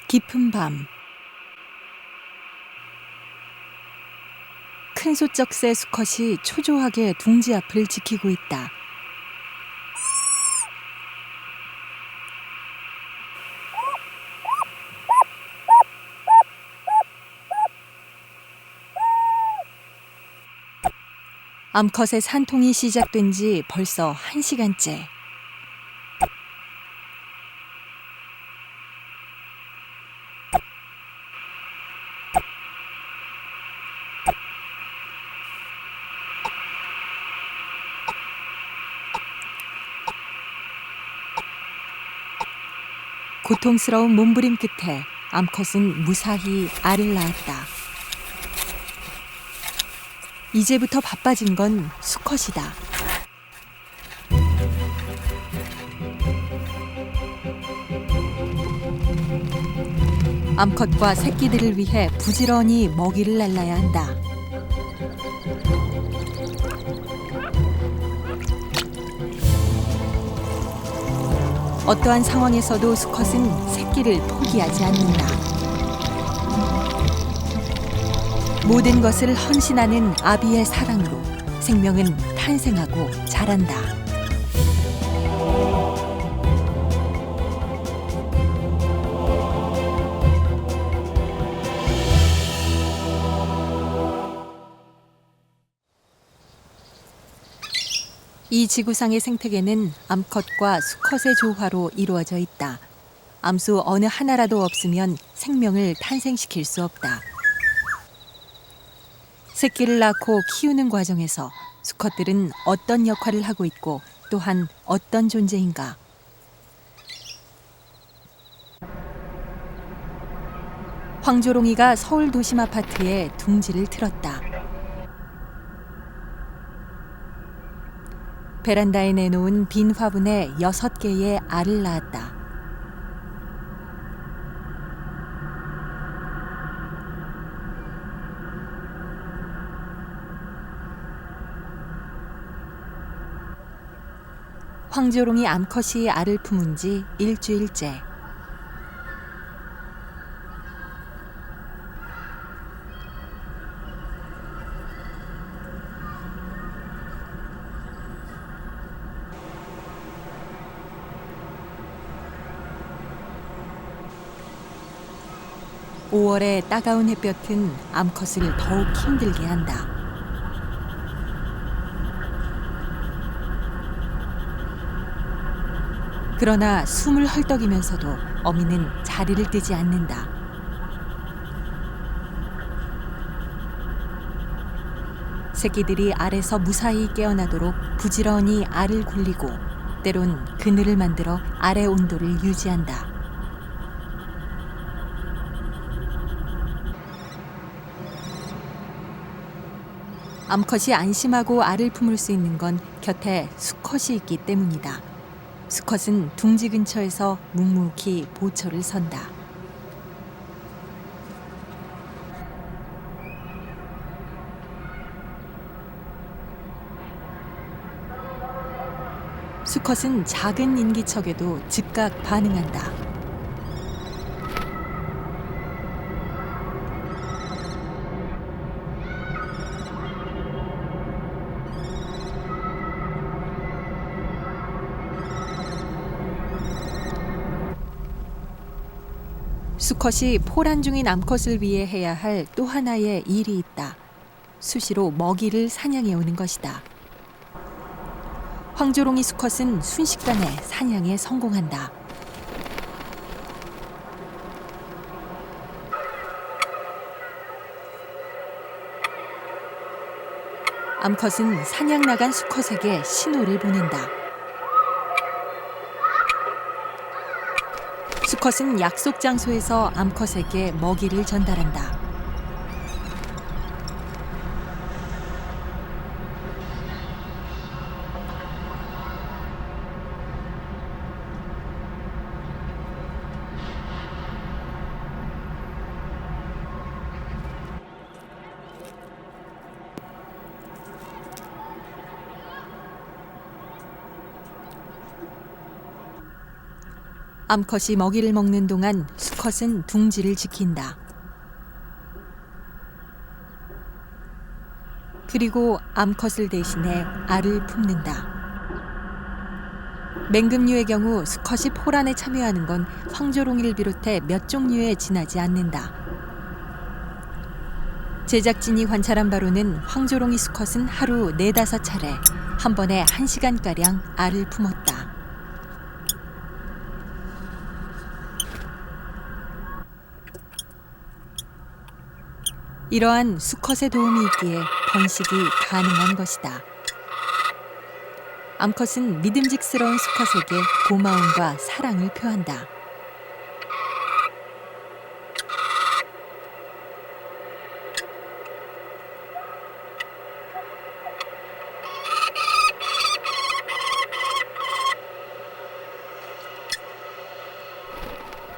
깊은 밤, 큰 소쩍새 수컷이 초조하게 둥지 앞을 지키고 있다. 암컷의 산통이 시작된 지 벌써 1시간째. 고통스러운 몸부림 끝에 암컷은 무사히 알을 낳았다. 이제부터 바빠진 건 수컷이다. 암컷과 새끼들을 위해 부지런히 먹이를 날라야 한다. 어떠한 상황에서도 수컷은 새끼를 포기하지 않는다. 모든 것을 헌신하는 아비의 사랑으로 생명은 탄생하고 자란다. 이 지구상의 생태계는 암컷과 수컷의 조화로 이루어져 있다. 암수 어느 하나라도 없으면 생명을 탄생시킬 수 없다. 새끼를 낳고 키우는 과정에서 수컷들은 어떤 역할을 하고 있고 또한 어떤 존재인가? 황조롱이가 서울 도심 아파트에 둥지를 틀었다. 베란다에 내놓은 빈 화분에 6개의 알을 낳았다. 황조롱이 암컷이 알을 품은 지 일주일째. (5월의) 따가운 햇볕은 암컷을 더욱 힘들게 한다. 그러나 숨을 헐떡이면서도 어미는 자리를 뜨지 않는다. 새끼들이 알에서 무사히 깨어나도록 부지런히 알을 굴리고 때론 그늘을 만들어 알의 온도를 유지한다. 암컷이 안심하고 알을 품을 수 있는 건 곁에 수컷이 있기 때문이다. 수컷은 둥지 근처에서 묵묵히 보초를 선다. 수컷은 작은 인기척에도 즉각 반응한다. 수컷이 포란 중인 암컷을 위해 해야 할 또 하나의 일이 있다. 수시로 먹이를 사냥해 오는 것이다. 황조롱이 수컷은 순식간에 사냥에 성공한다. 암컷은 사냥 나간 수컷에게 신호를 보낸다. 수컷은 약속 장소에서 암컷에게 먹이를 전달한다. 암컷이 먹이를 먹는 동안 수컷은 둥지를 지킨다. 그리고 암컷을 대신해 알을 품는다. 맹금류의 경우 수컷이 포란에 참여하는 건 황조롱이를 비롯해 몇 종류에 지나지 않는다. 제작진이 관찰한 바로는 황조롱이 수컷은 하루 4~5차례 한 번에 1시간가량 알을 품었다. 이러한 수컷의 도움이 있기에 번식이 가능한 것이다. 암컷은 믿음직스러운 수컷에게 고마움과 사랑을 표한다.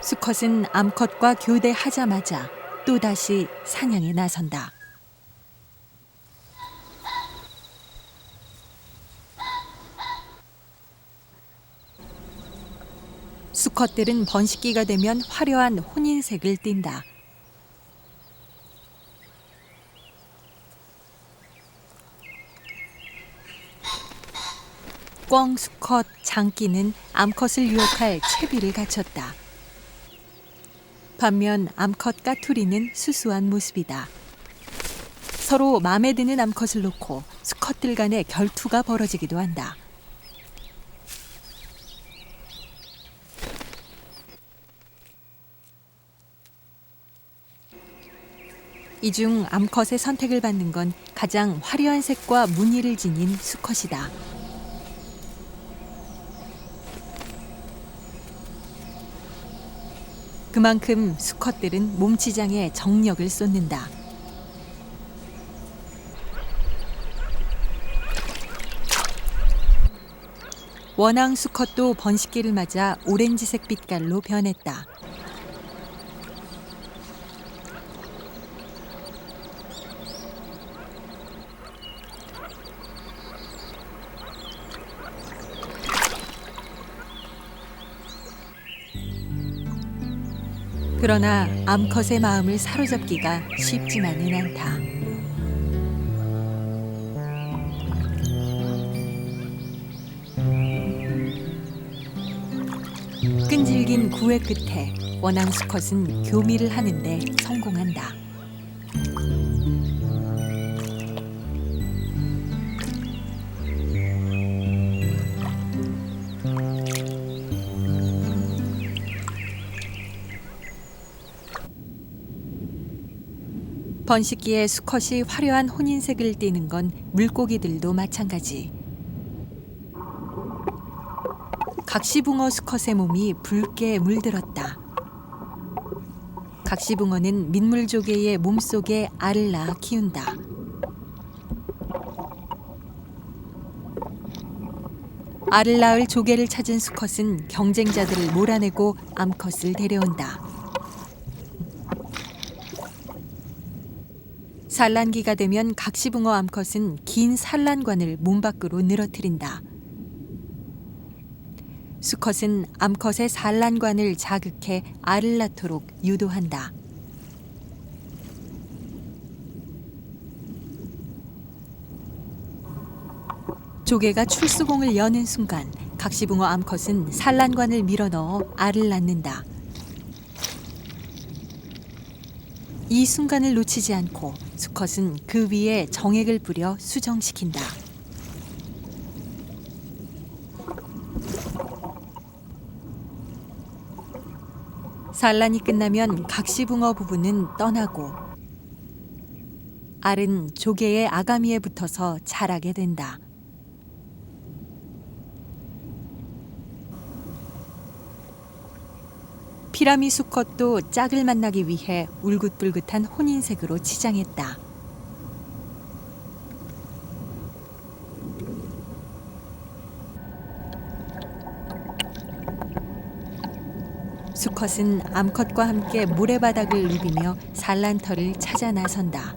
수컷은 암컷과 교대하자마자 또다시 사냥에 나선다. 수컷들은 번식기가 되면 화려한 혼인색을 띈다. 꿩수컷 장기는 암컷을 유혹할 채비를 갖췄다. 반면 암컷 까투리는 수수한 모습이다. 서로 마음에 드는 암컷을 놓고 수컷들 간의 결투가 벌어지기도 한다. 이 중 암컷의 선택을 받는 건 가장 화려한 색과 무늬를 지닌 수컷이다. 그만큼 수컷들은 몸치장에 정력을 쏟는다. 원앙 수컷도 번식기를 맞아 오렌지색 빛깔로 변했다. 그러나 암컷의 마음을 사로잡기가 쉽지만은 않다. 끈질긴 구애 끝에 원앙 수컷은 교미를 하는데 성공한다. 번식기에 수컷이 화려한 혼인색을 띠는 건 물고기들도 마찬가지. 각시붕어 수컷의 몸이 붉게 물들었다. 각시붕어는 민물조개의 몸속에 알을 낳아 키운다. 알을 낳을 조개를 찾은 수컷은 경쟁자들을 몰아내고 암컷을 데려온다. 산란기가 되면 각시붕어 암컷은 긴 산란관을 몸 밖으로 늘어뜨린다. 수컷은 암컷의 산란관을 자극해 알을 낳도록 유도한다. 조개가 출수공을 여는 순간 각시붕어 암컷은 산란관을 밀어넣어 알을 낳는다. 이 순간을 놓치지 않고 수컷은 그 위에 정액을 뿌려 수정시킨다. 산란이 끝나면 각시붕어 부부는 떠나고 알은 조개의 아가미에 붙어서 자라게 된다. 피라미 수컷도 짝을 만나기 위해 울긋불긋한 혼인색으로 치장했다. 수컷은 암컷과 함께 모래바닥을 누비며 산란터를 찾아 나선다.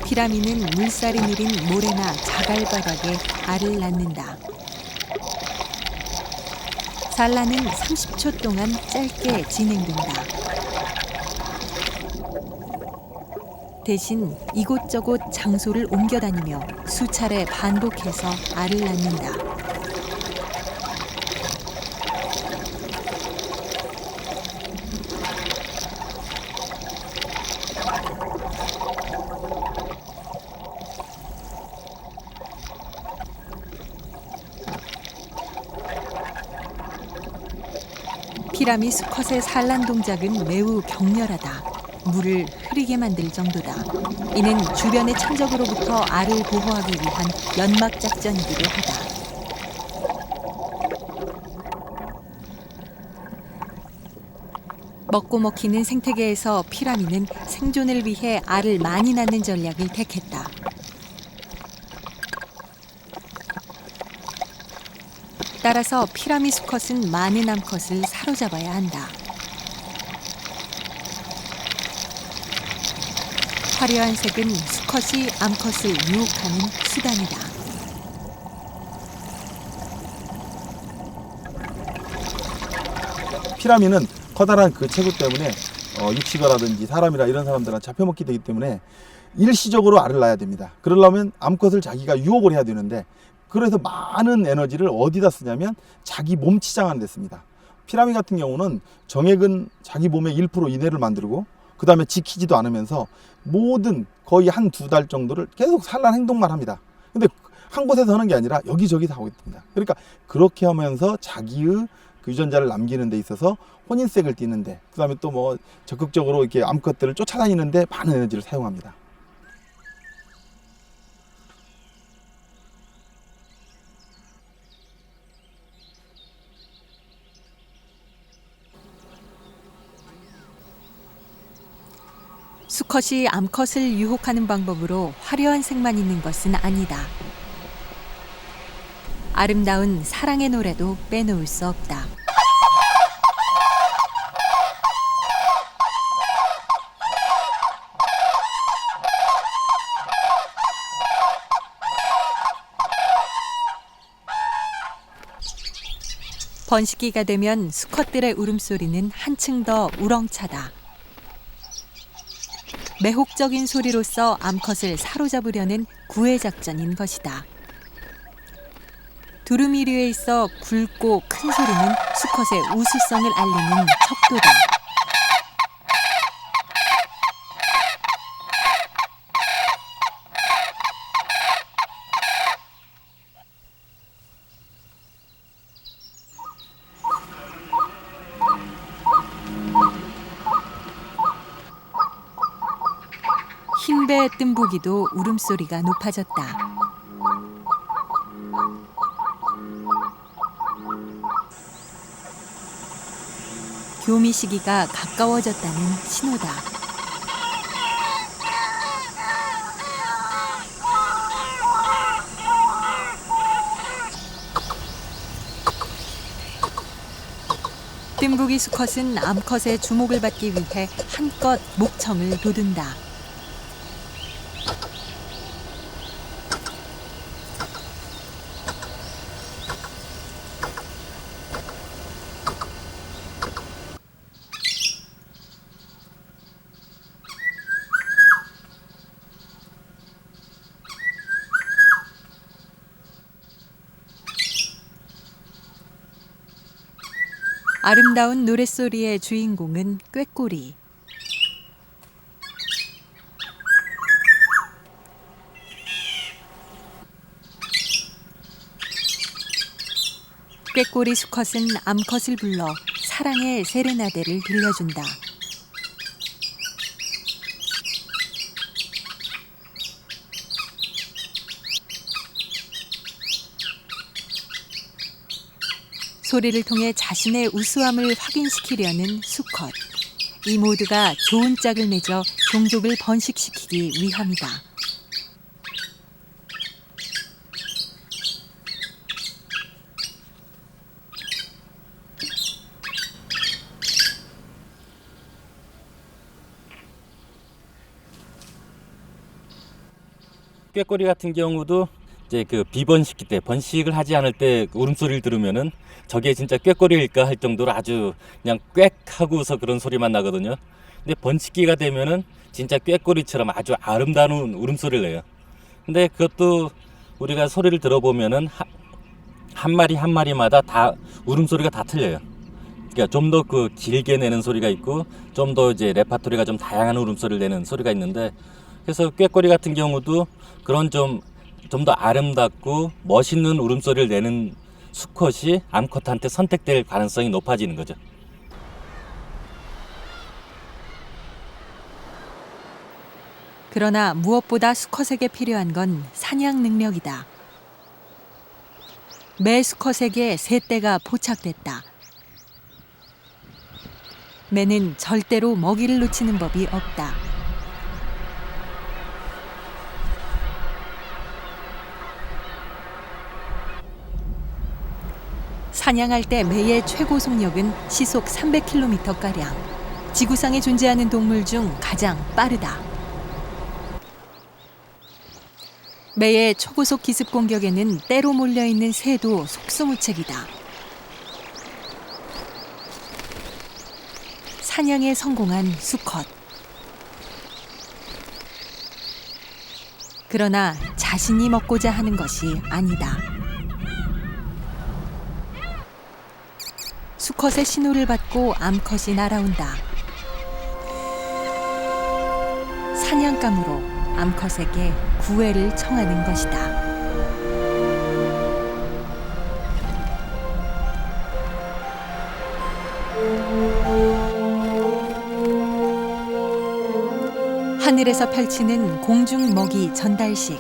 피라미는 물살이 느린 모래나 자갈바닥에 알을 낳는다. 산란은 30초 동안 짧게 진행된다. 대신 이곳저곳 장소를 옮겨 다니며 수차례 반복해서 알을 낳는다. 피라미 수컷의 산란 동작은 매우 격렬하다. 물을 흐리게 만들 정도다. 이는 주변의 천적으로부터 알을 보호하기 위한 연막 작전이기도 하다. 먹고 먹히는 생태계에서 피라미는 생존을 위해 알을 많이 낳는 전략을 택했다. 따라서 피라미 수컷은 많은 암컷을 사로잡아야 한다. 화려한 색은 수컷이 암컷을 유혹하는 수단이다. 피라미는 커다란 그 체구 때문에 육식어라든지 사람이라 이런 사람들은 잡혀먹게 되기 때문에 일시적으로 알을 낳아야 됩니다. 그러려면 암컷을 자기가 유혹을 해야 되는데, 그래서 많은 에너지를 어디다 쓰냐면 자기 몸 치장하는 데 씁니다. 피라미 같은 경우는 정액은 자기 몸의 1% 이내를 만들고, 그 다음에 지키지도 않으면서 모든 거의 한 두 달 정도를 계속 산란 행동만 합니다. 근데 한 곳에서 하는 게 아니라 여기저기서 하고 있습니다. 그러니까 그렇게 하면서 자기의 그 유전자를 남기는 데 있어서 혼인색을 띠는데, 그 다음에 또 뭐 적극적으로 이렇게 암컷들을 쫓아다니는데 많은 에너지를 사용합니다. 수컷이 암컷을 유혹하는 방법으로 화려한 색만 있는 것은 아니다. 아름다운 사랑의 노래도 빼놓을 수 없다. 번식기가 되면 수컷들의 울음소리는 한층 더 우렁차다. 매혹적인 소리로서 암컷을 사로잡으려는 구애 작전인 것이다. 두루미류에 있어 굵고 큰 소리는 수컷의 우수성을 알리는 척도다. 흰배 뜸보기도 울음소리가 높아졌다. 교미 시기가 가까워졌다는 신호다. 뜸보기 수컷은 암컷의 주목을 받기 위해 한껏 목청을 돋운다. 아름다운 노랫소리의 주인공은 꾀꼬리. 꾀꼬리 수컷은 암컷을 불러 사랑의 세레나데를 들려준다. 소리를 통해 자신의 우수함을 확인시키려는 수컷. 이 모두가 좋은 짝을 맺어 종족을 번식시키기 위함이다. 꾀꼬리 같은 경우도 이제 그 비번식기 때 번식을 하지 않을 때 울음소리를 들으면은 저게 진짜 꾀꼬리일까 할 정도로 아주 그냥 꽥 하고서 그런 소리만 나거든요. 근데 번식기가 되면은 진짜 꾀꼬리처럼 아주 아름다운 울음소리를 내요. 근데 그것도 우리가 소리를 들어보면은 한 마리 한 마리마다 다 울음소리가 다 틀려요. 그러니까 좀 더 그 길게 내는 소리가 있고 좀 더 이제 레파토리가 좀 다양한 울음소리를 내는 소리가 있는데, 그래서 꾀꼬리 같은 경우도 그런 좀 더 아름답고 멋있는 울음소리를 내는 수컷이 암컷한테 선택될 가능성이 높아지는 거죠. 그러나 무엇보다 수컷에게 필요한 건 사냥 능력이다. 매 수컷에게 새 떼가 포착됐다. 매는 절대로 먹이를 놓치는 법이 없다. 사냥할 때 매의 최고 속력은 시속 300km가량. 지구상에 존재하는 동물 중 가장 빠르다. 매의 초고속 기습 공격에는 때로 몰려있는 새도 속수무책이다. 사냥에 성공한 수컷. 그러나 자신이 먹고자 하는 것이 아니다. 수컷의 신호를 받고 암컷이 날아온다. 사냥감으로 암컷에게 구애를 청하는 것이다. 하늘에서 펼치는 공중 먹이 전달식.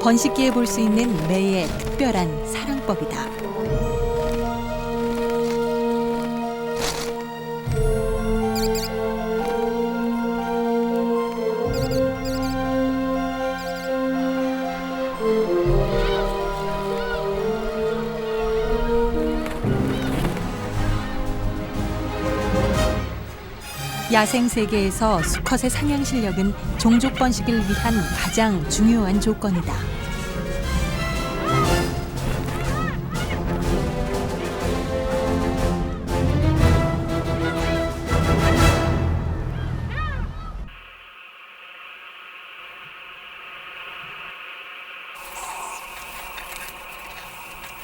번식기에 볼 수 있는 매의 특별한 사랑법이다. 야생 세계에서 수컷의 사냥 실력은 종족 번식을 위한 가장 중요한 조건이다.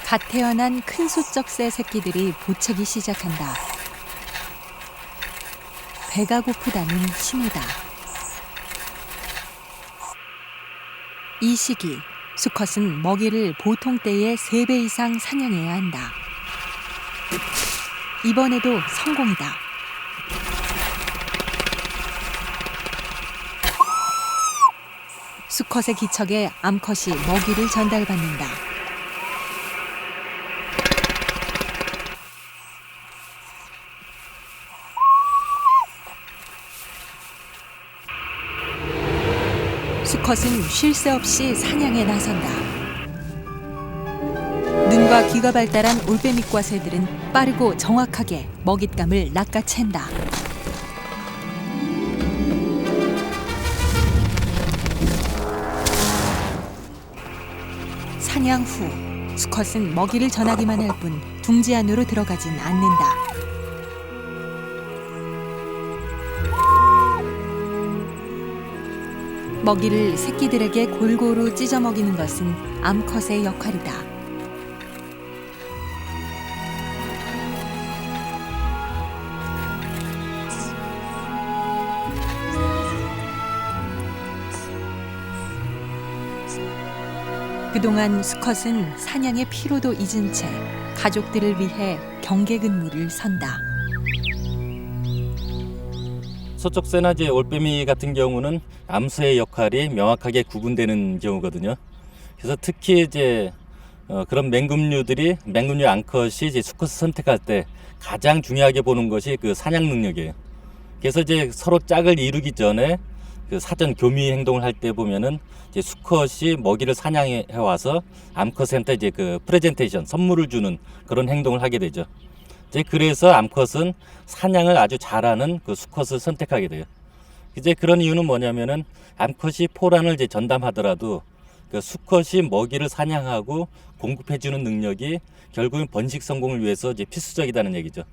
갓 태어난 큰 수쩍새 새끼들이 보채기 시작한다. 배가 고프다는 신호다. 이 시기 수컷은 먹이를 보통 때의 3배 이상 사냥해야 한다. 이번에도 성공이다. 수컷의 기척에 암컷이 먹이를 전달받는다. 수컷은 쉴 새 없이 사냥에 나선다. 눈과 귀가 발달한 올빼미과 새들은 빠르고 정확하게 먹잇감을 낚아챈다. 사냥 후 수컷은 먹이를 전하기만 할 뿐 둥지 안으로 들어가진 않는다. 먹이를 새끼들에게 골고루 찢어 먹이는 것은 암컷의 역할이다. 그동안 수컷은 사냥의 피로도 잊은 채 가족들을 위해 경계 근무를 선다. 서쪽새나 이제 올빼미 같은 경우는 암수의 역할이 명확하게 구분되는 경우거든요. 그래서 특히 이제 그런 맹금류 암컷이 이제 수컷을 선택할 때 가장 중요하게 보는 것이 그 사냥 능력이에요. 그래서 이제 서로 짝을 이루기 전에 그 사전 교미 행동을 할 때 보면은 이제 수컷이 먹이를 사냥해 와서 암컷한테 이제 그 프레젠테이션 선물을 주는 그런 행동을 하게 되죠. 이제 그래서 암컷은 사냥을 아주 잘하는 그 수컷을 선택하게 돼요. 이제 그런 이유는 뭐냐면은 암컷이 포란을 이제 전담하더라도 그 수컷이 먹이를 사냥하고 공급해주는 능력이 결국은 번식 성공을 위해서 이제 필수적이라는 얘기죠.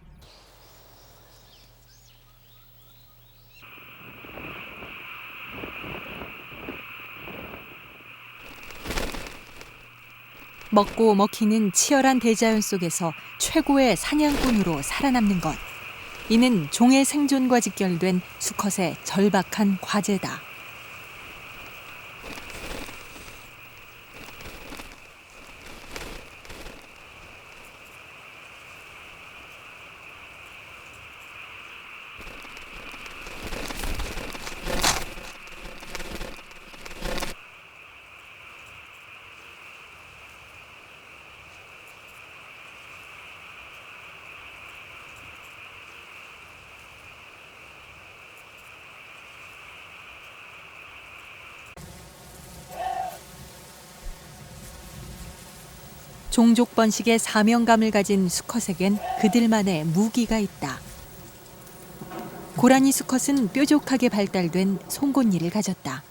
먹고 먹히는 치열한 대자연 속에서 최고의 사냥꾼으로 살아남는 것. 이는 종의 생존과 직결된 수컷의 절박한 과제다. 종족 번식의 사명감을 가진 수컷에겐 그들만의 무기가 있다. 고라니 수컷은 뾰족하게 발달된 송곳니를 가졌다.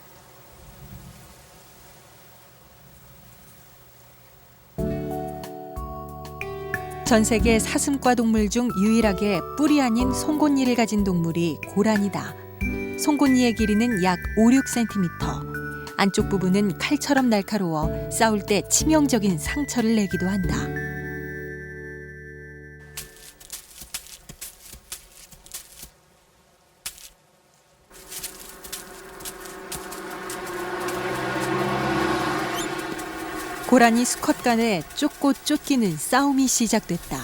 전 세계 사슴과 동물 중 유일하게 뿔이 아닌 송곳니를 가진 동물이 고라니다. 송곳니의 길이는 약 5-6cm. 안쪽 부분은 칼처럼 날카로워 싸울 때 치명적인 상처를 내기도 한다. 고라니 수컷 간에 쫓고 쫓기는 싸움이 시작됐다.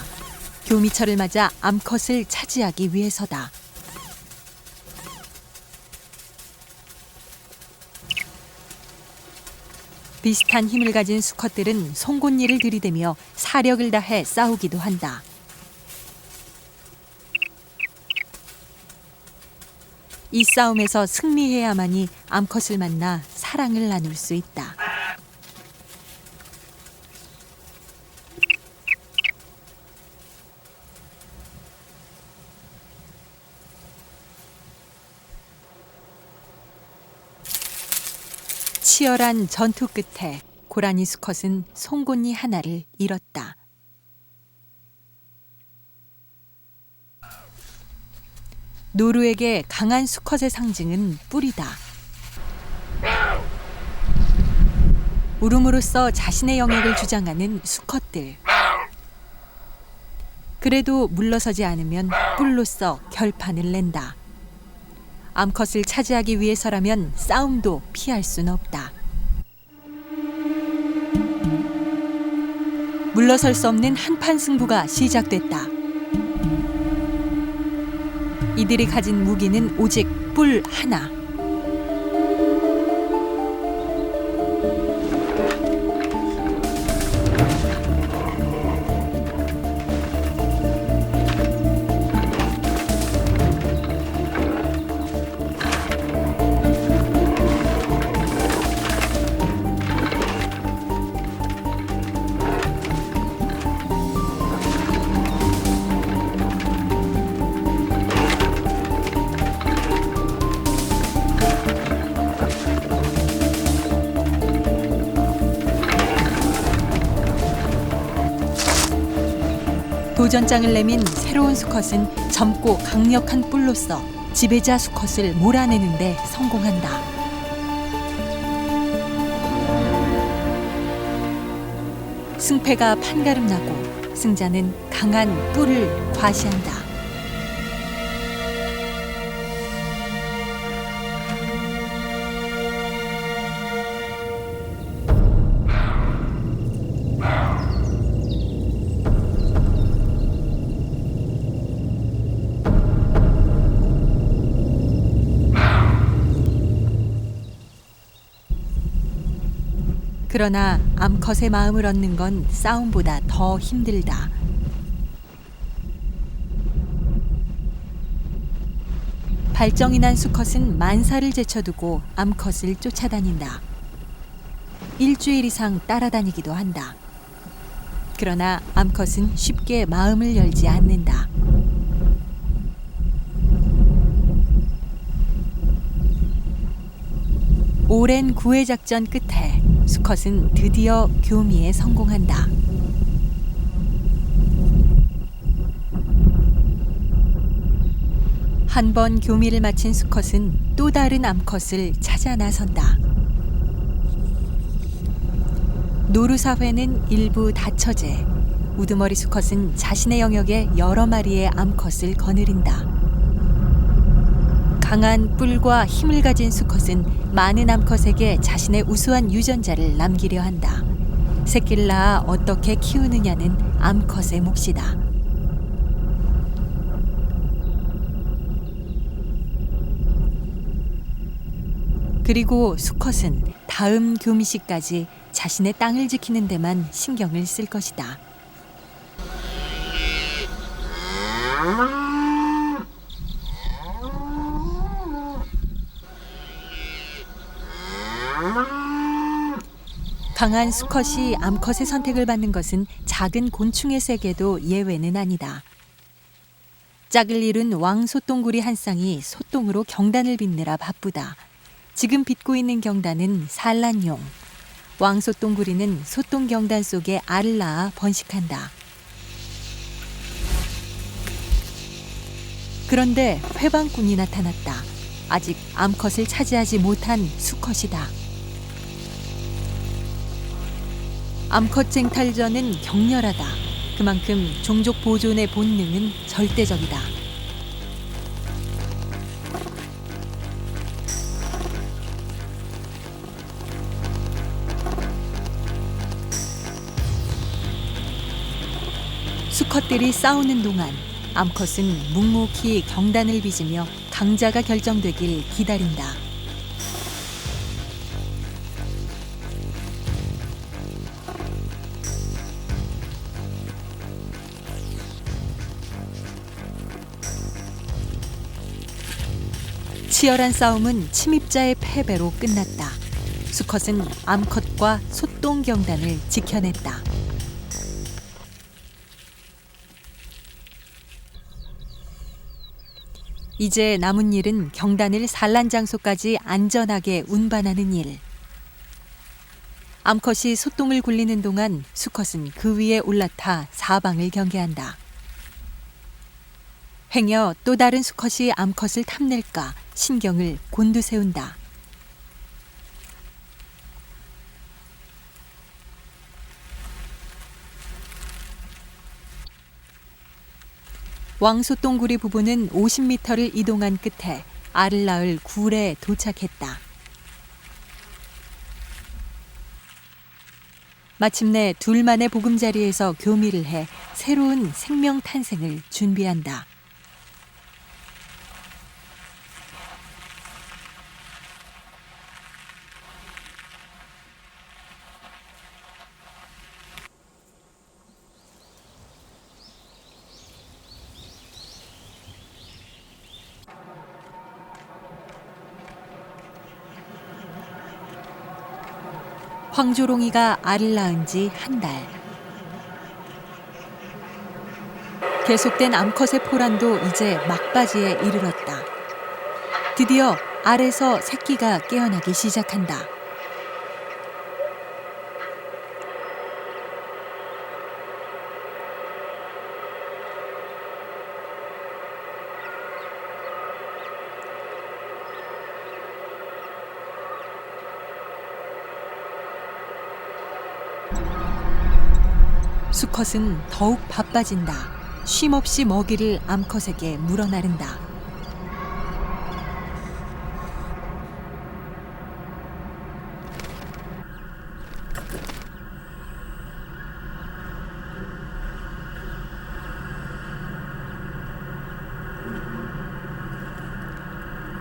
교미철을 맞아 암컷을 차지하기 위해서다. 비슷한 힘을 가진 수컷들은 송곳니를 들이대며 사력을 다해 싸우기도 한다. 이 싸움에서 승리해야만이 암컷을 만나 사랑을 나눌 수 있다. 치열한 전투 끝에 고라니 수컷은 송곳니 하나를 잃었다. 노루에게 강한 수컷의 상징은 뿔이다. 울음으로써 자신의 영역을 주장하는 수컷들. 그래도 물러서지 않으면 뿔로써 결판을 낸다. 암컷을 차지하기 위해서라면 싸움도 피할 수는 없다. 물러설 수 없는 한판 승부가 시작됐다. 이들이 가진 무기는 오직 뿔 하나. 도전장을 내민 새로운 수컷은 젊고 강력한 뿔로써 지배자 수컷을 몰아내는 데 성공한다. 승패가 판가름 나고 승자는 강한 뿔을 과시한다. 그러나 암컷의 마음을 얻는 건 싸움보다 더 힘들다. 발정이 난 수컷은 만사를 제쳐두고 암컷을 쫓아다닌다. 일주일 이상 따라다니기도 한다. 그러나 암컷은 쉽게 마음을 열지 않는다. 오랜 구애 작전 끝에 수컷은 드디어 교미에 성공한다. 한 번 교미를 마친 수컷은 또 다른 암컷을 찾아 나선다. 노루사회는 일부 다처제, 우두머리 수컷은 자신의 영역에 여러 마리의 암컷을 거느린다. 강한 뿔과 힘을 가진 수컷은 많은 암컷에게 자신의 우수한 유전자를 남기려 한다. 새끼를 낳아 어떻게 키우느냐는 암컷의 몫이다. 그리고 수컷은 다음 교미시까지 자신의 땅을 지키는 데만 신경을 쓸 것이다. 강한 수컷이 암컷의 선택을 받는 것은 작은 곤충의 세계도 예외는 아니다. 짝을 이룬 왕소똥구리 한 쌍이 소똥으로 경단을 빚느라 바쁘다. 지금 빚고 있는 경단은 산란용. 왕소똥구리는 소똥 경단 속에 알을 낳아 번식한다. 그런데 회방꾼이 나타났다. 아직 암컷을 차지하지 못한 수컷이다. 암컷 쟁탈전은 격렬하다. 그만큼 종족 보존의 본능은 절대적이다. 수컷들이 싸우는 동안 암컷은 묵묵히 경단을 빚으며 강자가 결정되길 기다린다. 치열한 싸움은 침입자의 패배로 끝났다. 수컷은 암컷과 소똥 경단을 지켜냈다. 이제 남은 일은 경단을 산란 장소까지 안전하게 운반하는 일. 암컷이 소똥을 굴리는 동안 수컷은 그 위에 올라타 사방을 경계한다. 행여 또 다른 수컷이 암컷을 탐낼까 신경을 곤두세운다. 왕소똥구리 부부는 50m를 이동한 끝에 알을 낳을 굴에 도착했다. 마침내 둘만의 보금자리에서 교미를 해 새로운 생명 탄생을 준비한다. 황조롱이가 알을 낳은 지 한 달. 계속된 암컷의 포란도 이제 막바지에 이르렀다. 드디어 알에서 새끼가 깨어나기 시작한다. 수컷은 더욱 바빠진다. 쉼없이 먹이를 암컷에게 물어나른다.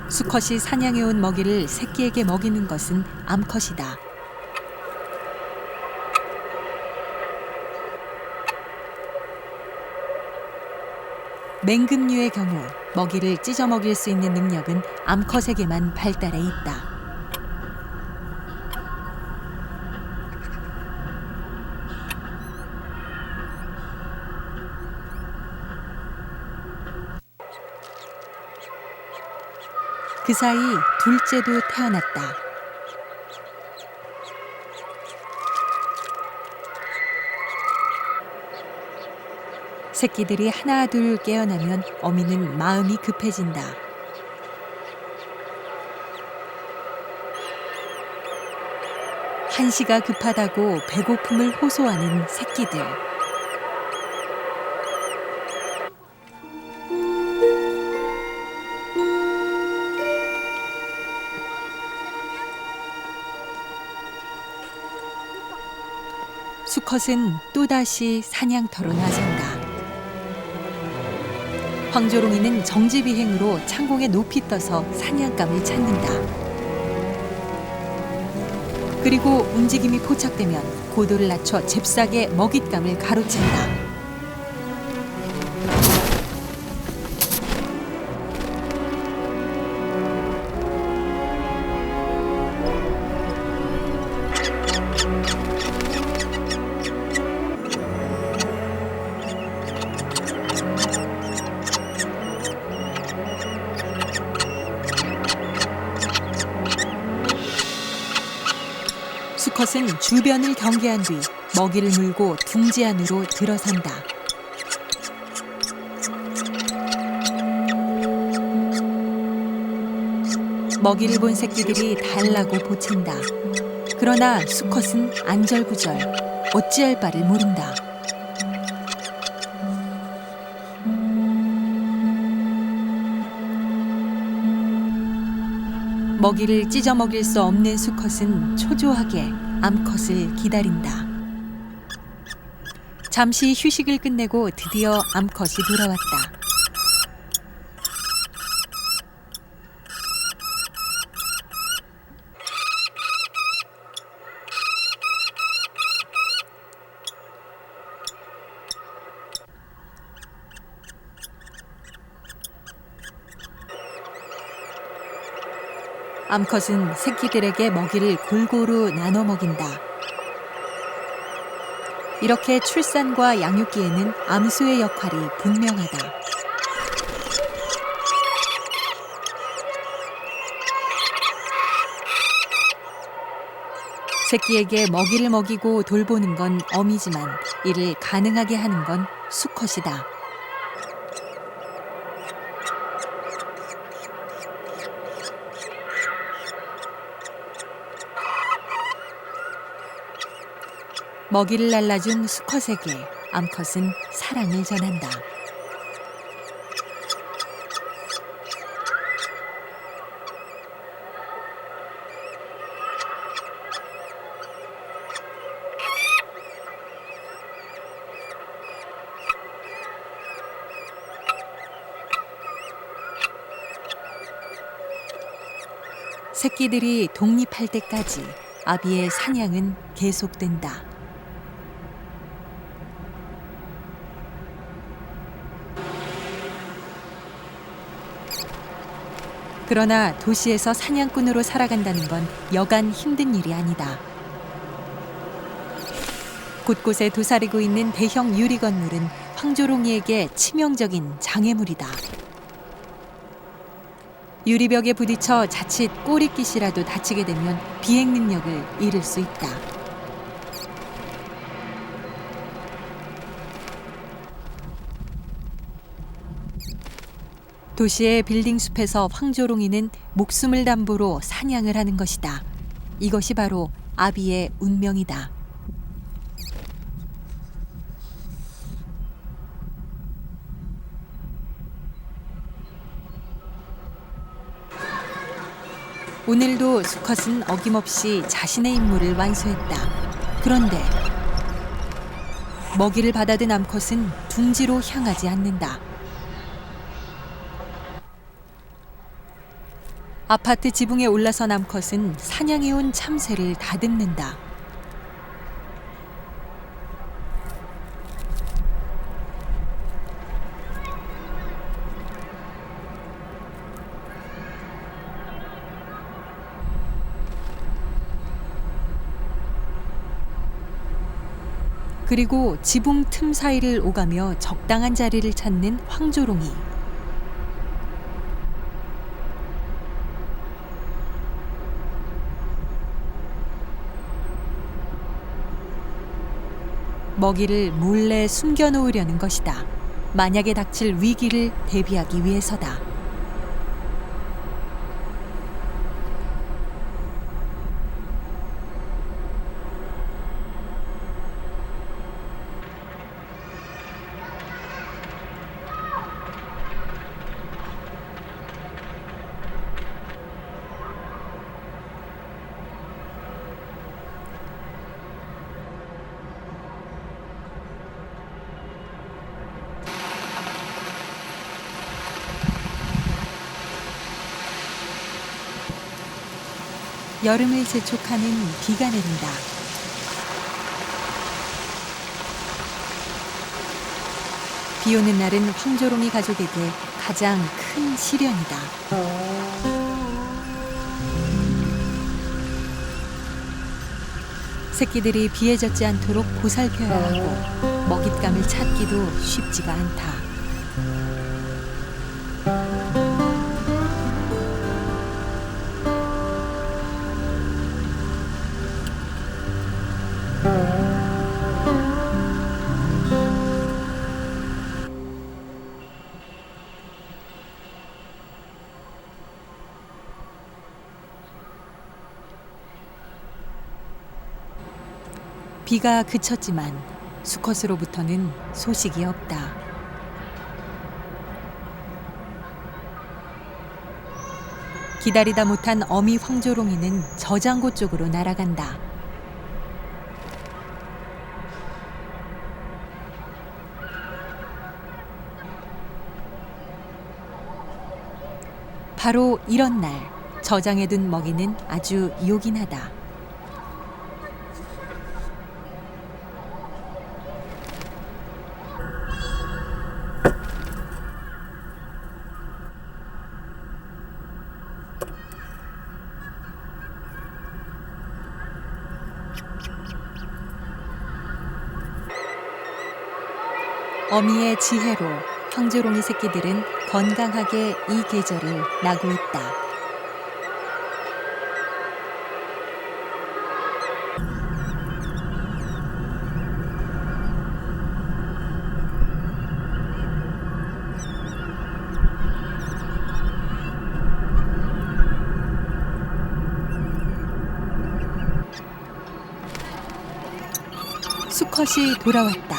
수컷이 사냥해온 먹이를 새끼에게 먹이는 것은 암컷이다. 맹금류의 경우 먹이를 찢어 먹일 수 있는 능력은 암컷에게만 발달해 있다. 그 사이 둘째도 태어났다. 새끼들이 하나 둘 깨어나면 어미는 마음이 급해진다. 한시가 급하다고 배고픔을 호소하는 새끼들. 수컷은 또다시 사냥터로 나선다. 황조롱이는 정지비행으로 창공에 높이 떠서 사냥감을 찾는다. 그리고 움직임이 포착되면 고도를 낮춰 잽싸게 먹잇감을 가로챈다. 수컷은 주변을 경계한 뒤 먹이를 물고 둥지 안으로 들어선다. 먹이를 본 새끼들이 달라고 보챈다. 그러나 수컷은 안절부절, 어찌할 바를 모른다. 먹이를 찢어 먹일 수 없는 수컷은 초조하게 암컷을 기다린다. 잠시 휴식을 끝내고 드디어 암컷이 돌아왔다. 암컷은 새끼들에게 먹이를 골고루 나눠 먹인다. 이렇게 출산과 양육기에는 암수의 역할이 분명하다. 새끼에게 먹이를 먹이고 돌보는 건 어미지만 이를 가능하게 하는 건 수컷이다. 먹이를 날라준 수컷에게 암컷은 사랑을 전한다. 새끼들이 독립할 때까지 아비의 사냥은 계속된다. 그러나 도시에서 사냥꾼으로 살아간다는 건 여간 힘든 일이 아니다. 곳곳에 도사리고 있는 대형 유리 건물은 황조롱이에게 치명적인 장애물이다. 유리벽에 부딪혀 자칫 꼬리깃이라도 다치게 되면 비행 능력을 잃을 수 있다. 도시의 빌딩 숲에서 황조롱이는 목숨을 담보로 사냥을 하는 것이다. 이것이 바로 아비의 운명이다. 오늘도 수컷은 어김없이 자신의 임무를 완수했다. 그런데 먹이를 받아든 암컷은 둥지로 향하지 않는다. 아파트 지붕에 올라선 암컷은 사냥해온 참새를 다듬는다. 그리고 지붕 틈 사이를 오가며 적당한 자리를 찾는 황조롱이. 먹이를 몰래 숨겨놓으려는 것이다. 만약에 닥칠 위기를 대비하기 위해서다. 여름을 재촉하는 비가 내린다. 비 오는 날은 황조롱이 가족에게 가장 큰 시련이다. 새끼들이 비에 젖지 않도록 보살펴야 하고 먹잇감을 찾기도 쉽지가 않다. 비가 그쳤지만 수컷으로부터는 소식이 없다. 기다리다 못한 어미 황조롱이는 저장고 쪽으로 날아간다. 바로 이런 날 저장해둔 먹이는 아주 요긴하다. 어미의 지혜로 황조롱이 새끼들은 건강하게 이 계절을 나고 있다. 수컷이 돌아왔다.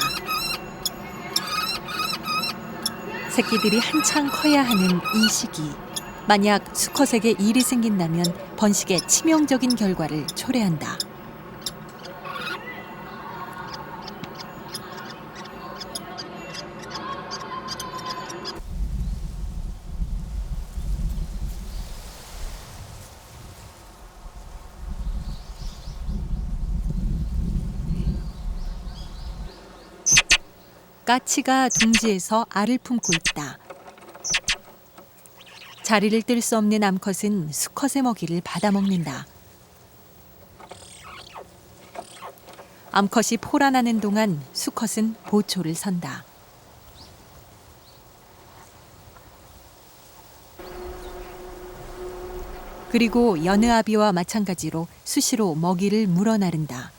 새끼들이 한창 커야 하는 이 시기, 만약 수컷에게 일이 생긴다면 번식에 치명적인 결과를 초래한다. 까치가 둥지에서 알을 품고 있다. 자리를 뜰 수 없는 암컷은 수컷의 먹이를 받아먹는다. 암컷이 포란하는 동안 수컷은 보초를 선다. 그리고 여느 아비와 마찬가지로 수시로 먹이를 물어나른다.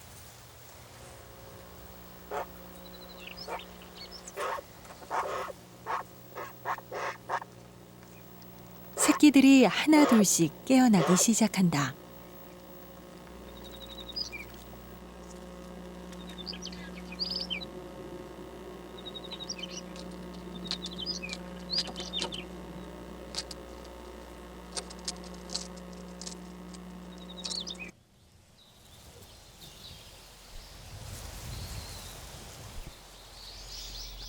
새끼들이 하나 둘씩 깨어나기 시작한다.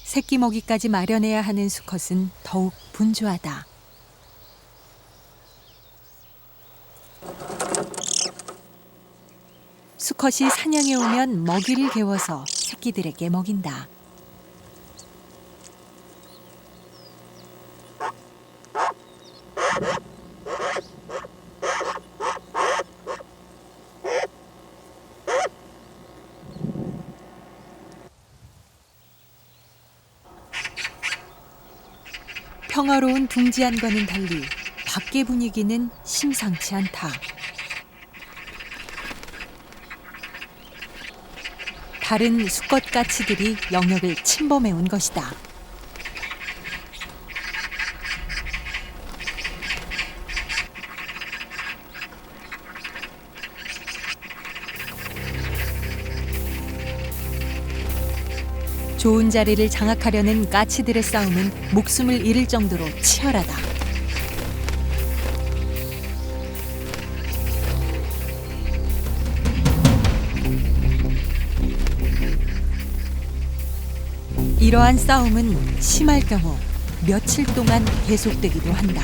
새끼 먹이까지 마련해야 하는 수컷은 더욱 분주하다. 수컷이 사냥에 오면 먹이를 개워서 새끼들에게 먹인다. 평화로운 둥지안과는 달리 밖의 분위기는 심상치 않다. 다른 수컷 까치들이 영역을 침범해 온 것이다. 좋은 자리를 장악하려는 까치들의 싸움은 목숨을 잃을 정도로 치열하다. 이러한 싸움은 심할 경우 며칠 동안 계속되기도 한다.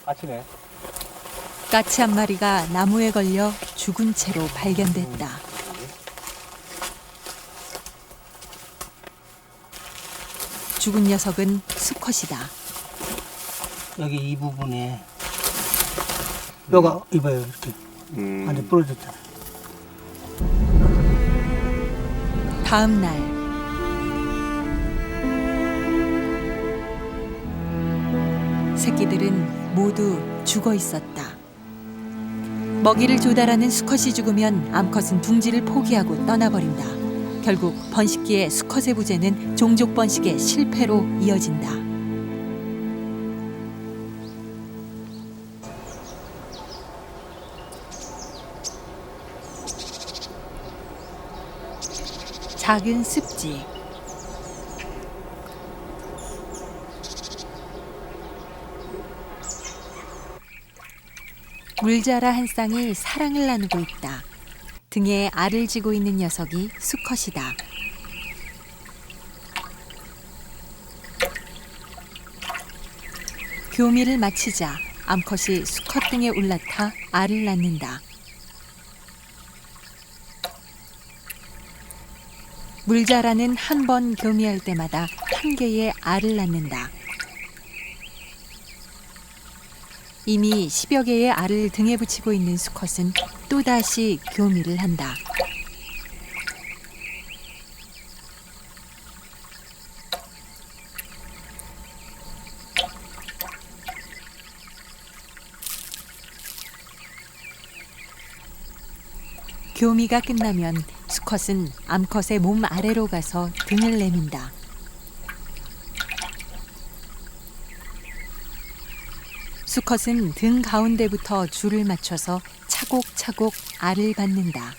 아치네. 까치 한 마리가 나무에 걸려 죽은 채로 발견됐다. 죽은 녀석은 수컷이다. 여기 이 부분에 뼈가 이봐요 이렇게 안에 부러졌잖아. 다음 날 새끼들은 모두 죽어 있었다. 먹이를 조달하는 수컷이 죽으면 암컷은 둥지를 포기하고 떠나버린다. 결국 번식기의 수컷의 부재는 종족 번식의 실패로 이어진다. 작은 습지. 물자라 한 쌍이 사랑을 나누고 있다. 등에 알을 지고 있는 녀석이 수컷이다. 교미를 마치자 암컷이 수컷 등에 올라타 알을 낳는다. 물자라는 한 번 교미할 때마다 한 개의 알을 낳는다. 이미 10여 개의 알을 등에 붙이고 있는 수컷은 또다시 교미를 한다. 교미가 끝나면 수컷은 암컷의 몸 아래로 가서 등을 내민다. 수컷은 등 가운데부터 줄을 맞춰서 차곡차곡 알을 받는다.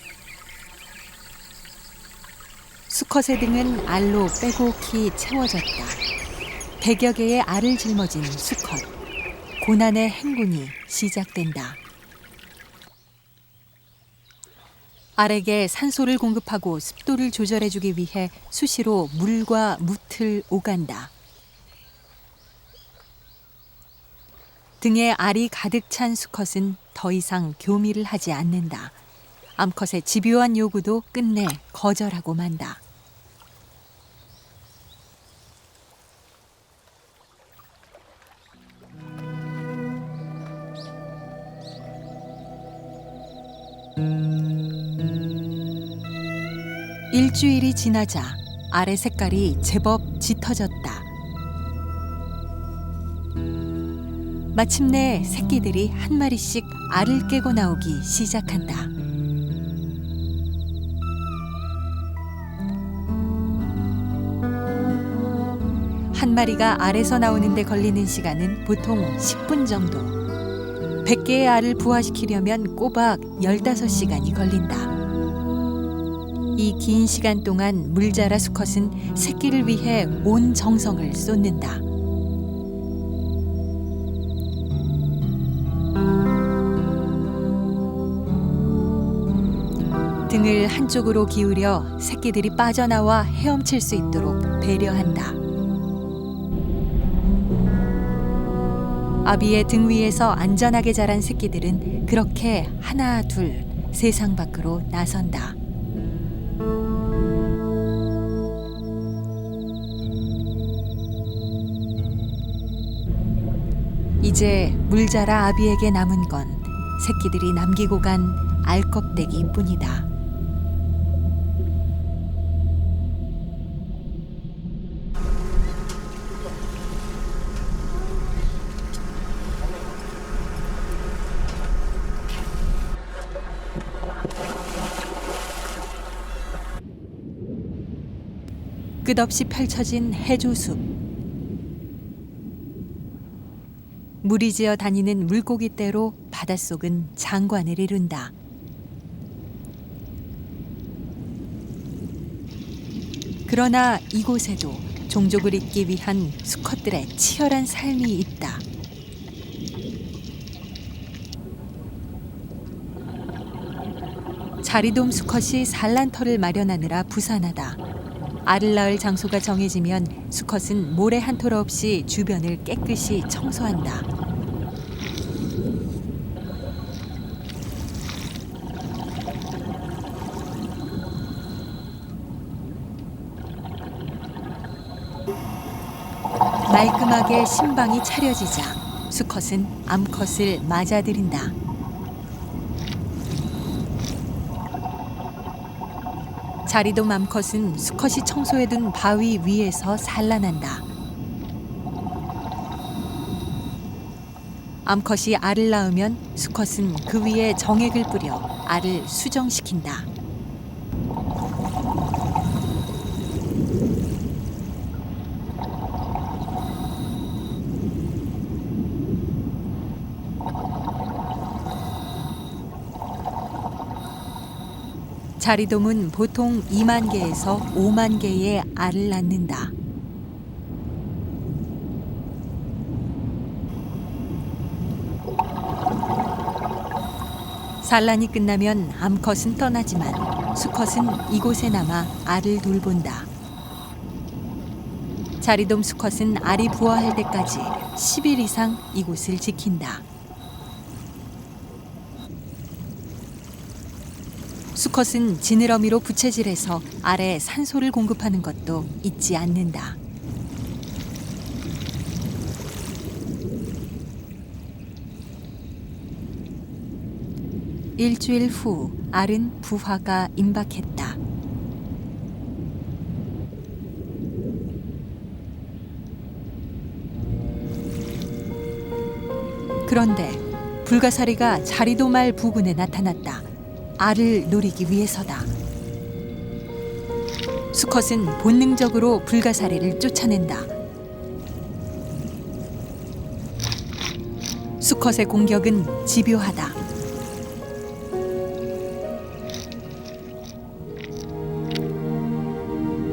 수컷의 등은 알로 빼곡히 채워졌다. 100여 개의 알을 짊어진 수컷. 고난의 행군이 시작된다. 알에게 산소를 공급하고 습도를 조절해주기 위해 수시로 물과 뭇을 오간다. 등에 알이 가득 찬 수컷은 더 이상 교미를 하지 않는다. 암컷의 집요한 요구도 끝내 거절하고 만다. 일주일이 지나자 알의 색깔이 제법 짙어졌다. 마침내 새끼들이 한 마리씩 알을 깨고 나오기 시작한다. 한 마리가 알에서 나오는데 걸리는 시간은 보통 10분 정도. 100개의 알을 부화시키려면 꼬박 15시간이 걸린다. 이 긴 시간 동안 물자라 수컷은 새끼를 위해 온 정성을 쏟는다. 등을 한쪽으로 기울여 새끼들이 빠져나와 헤엄칠 수 있도록 배려한다. 아비의 등 위에서 안전하게 자란 새끼들은 그렇게 하나 둘 세상 밖으로 나선다. 이제 물자라 아비에게 남은 건 새끼들이 남기고 간 알껍데기뿐이다. 끝없이 펼쳐진 해조숲. 물이 지어 다니는 물고기떼로 바닷속은 장관을 이룬다. 그러나 이곳에도 종족을 잇기 위한 수컷들의 치열한 삶이 있다. 자리돔 수컷이 산란터를 마련하느라 부산하다. 알을 낳을 장소가 정해지면 수컷은 모래 한 톨 없이 주변을 깨끗이 청소한다. 말끔하게 신방이 차려지자 수컷은 암컷을 맞아들인다. 자리돔 암컷은 수컷이 청소해둔 바위 위에서 산란한다. 암컷이 알을 낳으면 수컷은 그 위에 정액을 뿌려 알을 수정시킨다. 자리돔은 보통 2만 개에서 5만 개의 알을 낳는다. 산란이 끝나면 암컷은 떠나지만 수컷은 이곳에 남아 알을 돌본다. 자리돔 수컷은 알이 부화할 때까지 10일 이상 이곳을 지킨다. 수컷은 지느러미로 부채질해서 알에 산소를 공급하는 것도 잊지 않는다. 일주일 후 알은 부화가 임박했다. 그런데 불가사리가 자리돔 알 부근에 나타났다. 알을 노리기 위해서다. 수컷은 본능적으로 불가사리를 쫓아낸다. 수컷의 공격은 집요하다.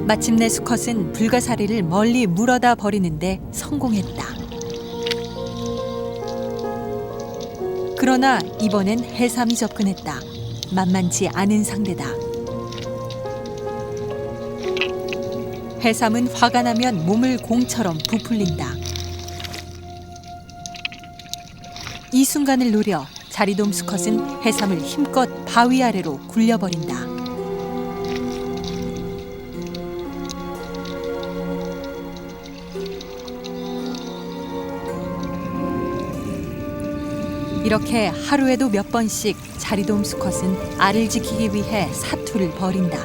마침내 수컷은 불가사리를 멀리 물어다 버리는데 성공했다. 그러나 이번엔 해삼이 접근했다. 만만치 않은 상대다. 해삼은 화가 나면 몸을 공처럼 부풀린다. 이 순간을 노려 자리돔 수컷은 해삼을 힘껏 바위 아래로 굴려버린다. 이렇게 하루에도 몇 번씩 자리돔 수컷은 알을 지키기 위해 사투를 벌인다.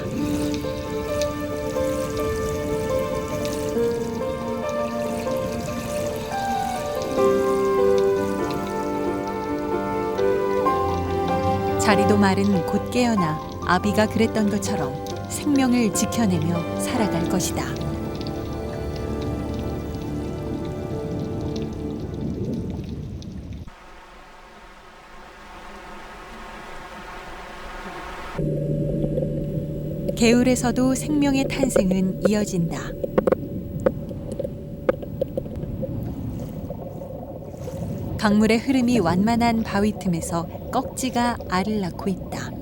자리돔 알은 곧 깨어나 아비가 그랬던 것처럼 생명을 지켜내며 살아갈 것이다. 개울에서도 생명의 탄생은 이어진다. 강물의 흐름이 완만한 바위 틈에서 꺽지가 알을 낳고 있다.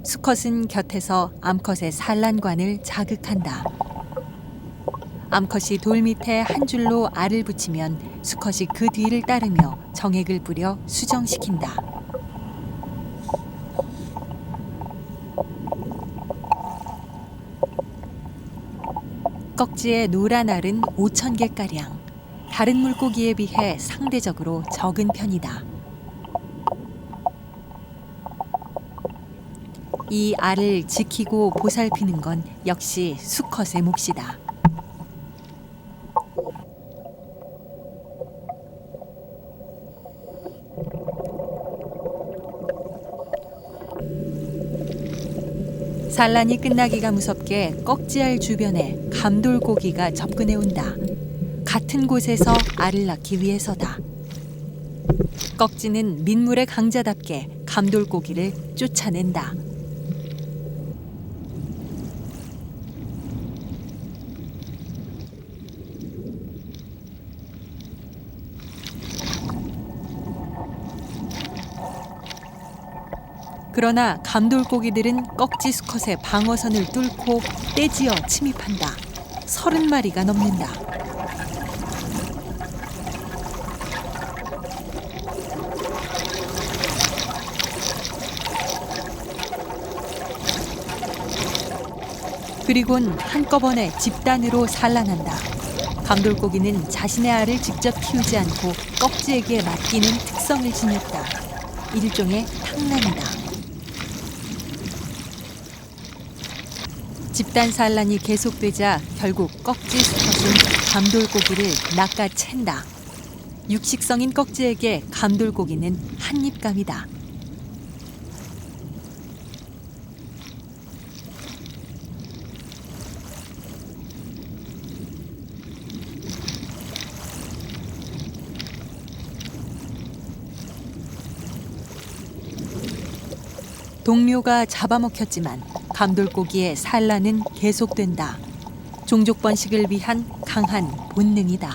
수컷은 곁에서 암컷의 산란관을 자극한다. 암컷이 돌 밑에 한 줄로 알을 붙이면 수컷이 그 뒤를 따르며 정액을 뿌려 수정시킨다. 꺽지의 노란 알은 5,000개가량, 다른 물고기에 비해 상대적으로 적은 편이다. 이 알을 지키고 보살피는 건 역시 수컷의 몫이다. 산란이 끝나기가 무섭게 꺽지알 주변에 감돌고기가 접근해 온다. 같은 곳에서 알을 낳기 위해서다. 꺽지는 민물의 강자답게 감돌고기를 쫓아낸다. 그러나 감돌고기들은 꺽지 수컷의 방어선을 뚫고 떼지어 침입한다. 30마리가 넘는다. 그리곤 한꺼번에 집단으로 산란한다. 감돌고기는 자신의 알을 직접 키우지 않고 꺽지에게 맡기는 특성을 지녔다. 일종의 탕란이다. 집단 산란이 계속되자 결국 꺽지 수컷은 감돌고기를 낚아챈다. 육식성인 꺽지에게 감돌고기는 한입감이다. 동료가 잡아먹혔지만 감돌고기의 산란은 계속된다. 종족 번식을 위한 강한 본능이다.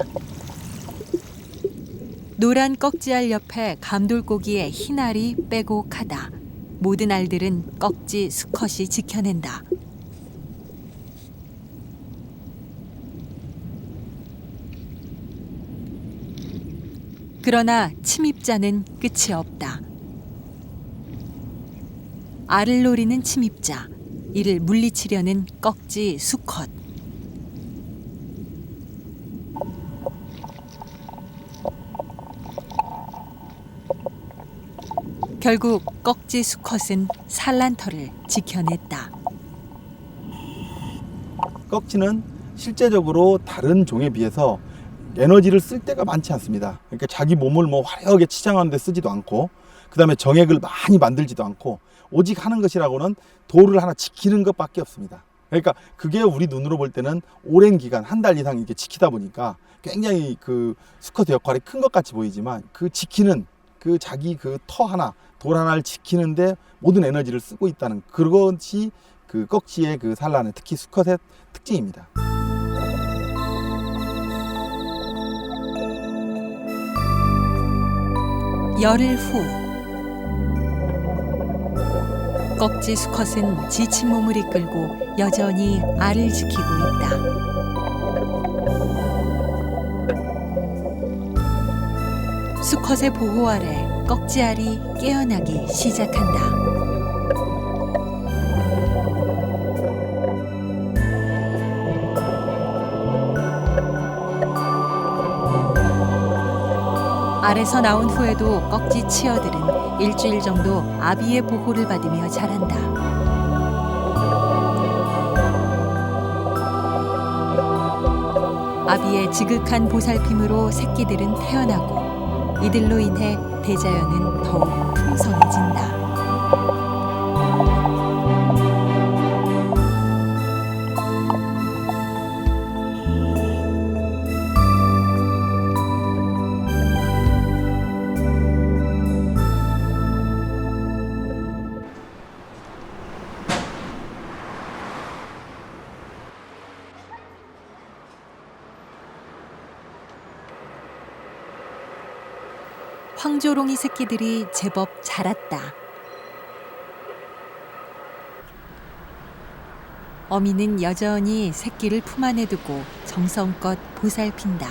노란 꺽지알 옆에 감돌고기의 흰 알이 빼곡하다. 모든 알들은 꺽지 수컷이 지켜낸다. 그러나 침입자는 끝이 없다. 알을 노리는 침입자, 이를 물리치려는 꺽지 수컷. 결국 꺽지 수컷은 산란터를 지켜냈다. 꺽지는 실제적으로 다른 종에 비해서 에너지를 쓸 때가 많지 않습니다. 그러니까 자기 몸을 뭐 화려하게 치장하는 데 쓰지도 않고, 그 다음에 정액을 많이 만들지도 않고, 오직 하는 것이라고는 돌을 하나 지키는 것밖에 없습니다. 그러니까 그게 우리 눈으로 볼 때는 오랜 기간, 한 달 이상 이렇게 지키다 보니까 굉장히 그 수컷의 역할이 큰 것 같이 보이지만, 그 지키는 그 자기 그 터 하나, 돌 하나를 지키는데 모든 에너지를 쓰고 있다는 그것이 그 꺽지의 그 산란의, 특히 수컷의 특징입니다. 열흘 후 꺽지 수컷은 지친 몸을 이끌고 여전히 알을 지키고 있다. 수컷의 보호 아래 꺽지알이 깨어나기 시작한다. 알에서 나온 후에도 꺽지 치어들은 일주일 정도 아비의 보호를 받으며 자란다. 아비의 지극한 보살핌으로 새끼들은 태어나고, 이들로 인해 대자연은 더욱 풍성해진다. 황조롱이 새끼들이 제법 자랐다. 어미는 여전히 새끼를 품 안에 두고 정성껏 보살핀다.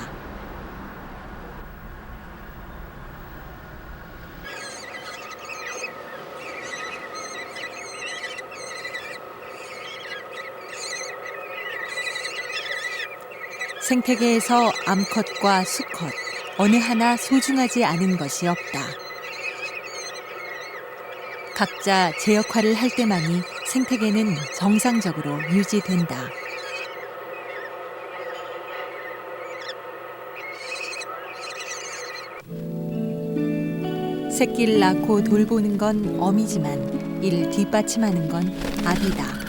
생태계에서 암컷과 수컷 어느 하나 소중하지 않은 것이 없다. 각자 제 역할을 할 때만이 생태계는 정상적으로 유지된다. 새끼를 낳고 돌보는 건 어미지만 이를 뒷받침하는 건 아비다.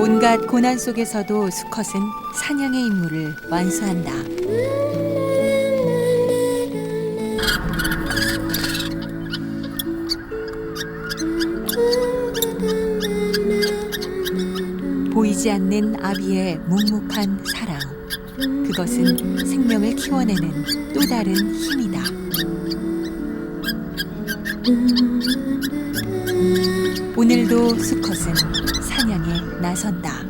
온갖 고난 속에서도 수컷은 사냥의 임무를 완수한다. 보이지 않는 아비의 묵묵한 사랑. 그것은 생명을 키워내는 또 다른 힘이다. 오늘도 수컷은 사냥에 나선다.